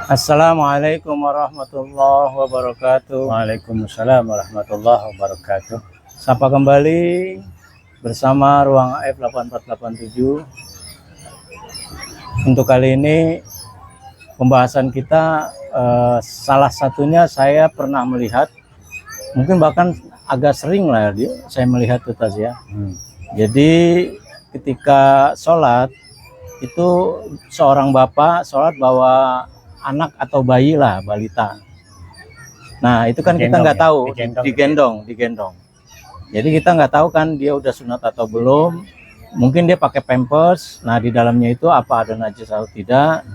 Assalamualaikum warahmatullahi wabarakatuh. Waalaikumsalam warahmatullahi wabarakatuh. Sapa kembali bersama Ruang AF 8487. Untuk kali ini pembahasan kita salah satunya saya pernah melihat, mungkin bahkan agak sering lah saya melihat itu ya. Jadi ketika sholat itu seorang bapak sholat bawa anak atau bayi lah, balita. Nah itu kan kita nggak tahu, digendong. Jadi kita nggak tahu kan dia udah sunat atau belum. Mungkin dia pakai pampers. Nah di dalamnya itu apa ada najis atau tidak?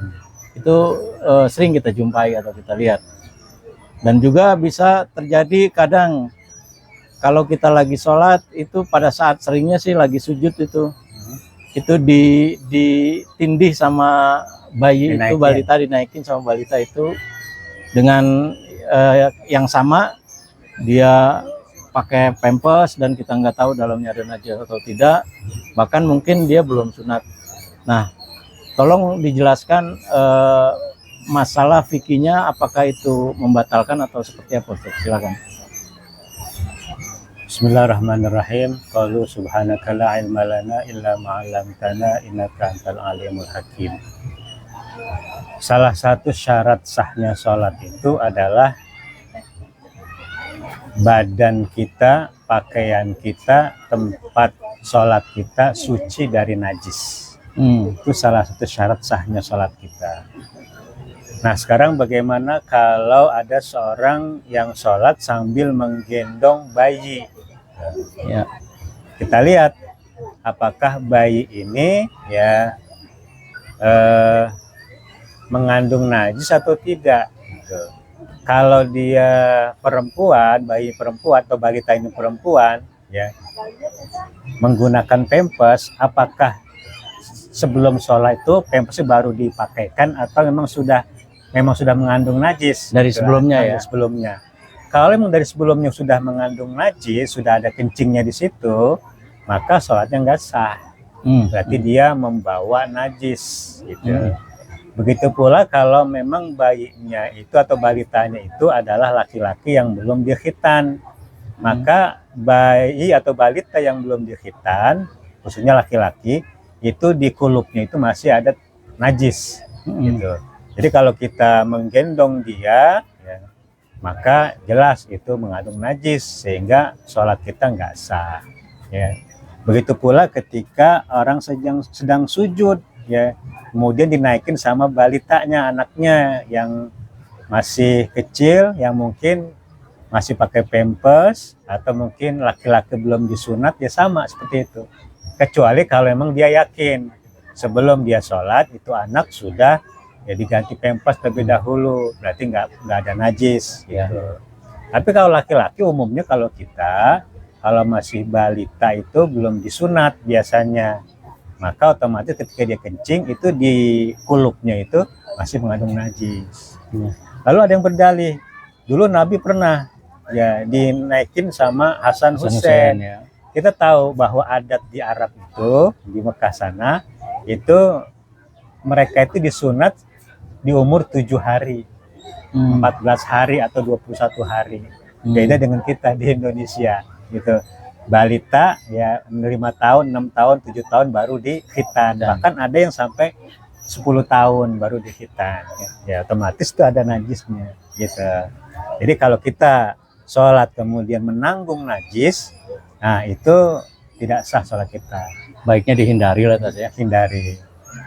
Itu sering kita jumpai atau kita lihat. Dan juga bisa terjadi kadang kalau kita lagi sholat itu pada saat seringnya sih lagi sujud itu ditindih sama bayi itu, balita dinaikin sama balita itu dengan yang sama, dia pakai pampers dan kita nggak tahu dalamnya ada najis atau tidak, bahkan mungkin dia belum sunat. Nah tolong dijelaskan masalah fikihnya, apakah itu membatalkan atau seperti apa, Ustaz? Silakan. Bismillahirrahmanirrahim. Qalu subhanaka la ilma lana illa ma 'allamtana innaka antal alimul hakim. Salah satu syarat sahnya sholat itu adalah badan kita, pakaian kita, tempat sholat kita suci dari najis. Itu salah satu syarat sahnya sholat kita. Nah sekarang bagaimana kalau ada seorang yang sholat sambil menggendong bayi? Ya, kita lihat apakah bayi ini ya mengandung najis atau tidak. Gitu. Kalau dia perempuan, bayi perempuan atau balita ini perempuan, ya menggunakan pampers, apakah sebelum sholat itu pampers baru dipakaikan atau memang sudah mengandung najis dari sebelumnya ya? Sebelumnya. Kalau memang dari sebelumnya sudah mengandung najis, sudah ada kencingnya di situ, maka sholatnya nggak sah. Berarti dia membawa najis. Gitu. Begitu pula kalau memang bayinya itu atau balitanya itu adalah laki-laki yang belum dikhitan, maka bayi atau balita yang belum dikhitan, khususnya laki-laki, itu di kulupnya itu masih ada najis. Gitu. Jadi kalau kita menggendong dia, ya, maka jelas itu mengandung najis sehingga sholat kita nggak sah. Ya. Begitu pula ketika orang sedang sujud, ya, kemudian dinaikin sama balitanya, anaknya yang masih kecil, yang mungkin masih pakai pampers atau mungkin laki-laki belum disunat, ya sama seperti itu. Kecuali kalau memang dia yakin sebelum dia sholat itu anak sudah ya diganti pampers terlebih dahulu, berarti nggak ada najis gitu. Tapi kalau laki-laki umumnya kalau masih balita itu belum disunat biasanya, maka otomatis ketika dia kencing itu di kulupnya itu masih mengandung najis. Lalu ada yang berdalih, dulu Nabi pernah ya dinaikin sama Hasan Hussein. Ya. Kita tahu bahwa adat di Arab itu di Mekah sana itu mereka itu disunat di umur 7 hari, 14 hari atau 21 hari. Beda dengan kita di Indonesia gitu. Balita ya 5 tahun, 6 tahun, 7 tahun baru dikhitan. Bahkan ada yang sampai 10 tahun baru dikhitan. Ya otomatis itu ada najisnya gitu. Jadi kalau kita sholat kemudian menanggung najis, nah itu tidak sah sholat kita. Baiknya dihindari lah ya. Hindari.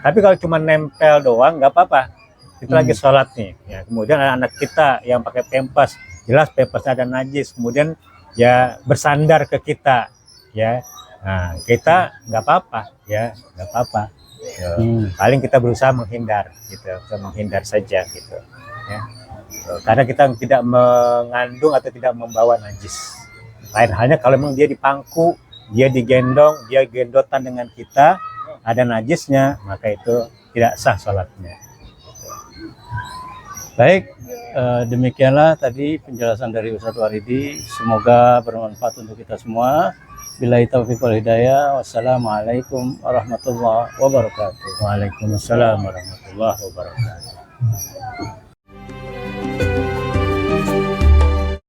Tapi kalau cuma nempel doang nggak apa-apa. Kita lagi sholat nih, ya, kemudian ada anak kita yang pakai pampers, jelas pampersnya ada najis, kemudian ya bersandar ke kita, ya, nah kita nggak apa-apa, ya nggak apa-apa. Paling kita berusaha menghindar, gitu, menghindar saja, gitu, ya. Karena kita tidak mengandung atau tidak membawa najis. Lain halnya kalau memang dia dipangku, dia digendong, dia gendotan dengan kita, ada najisnya, maka itu tidak sah sholatnya. Baik, demikianlah tadi penjelasan dari Ustadz Waridi. Semoga bermanfaat untuk kita semua. Billahi taufiq wal hidayah. Wassalamualaikum warahmatullahi wabarakatuh. Waalaikumsalam warahmatullahi wabarakatuh.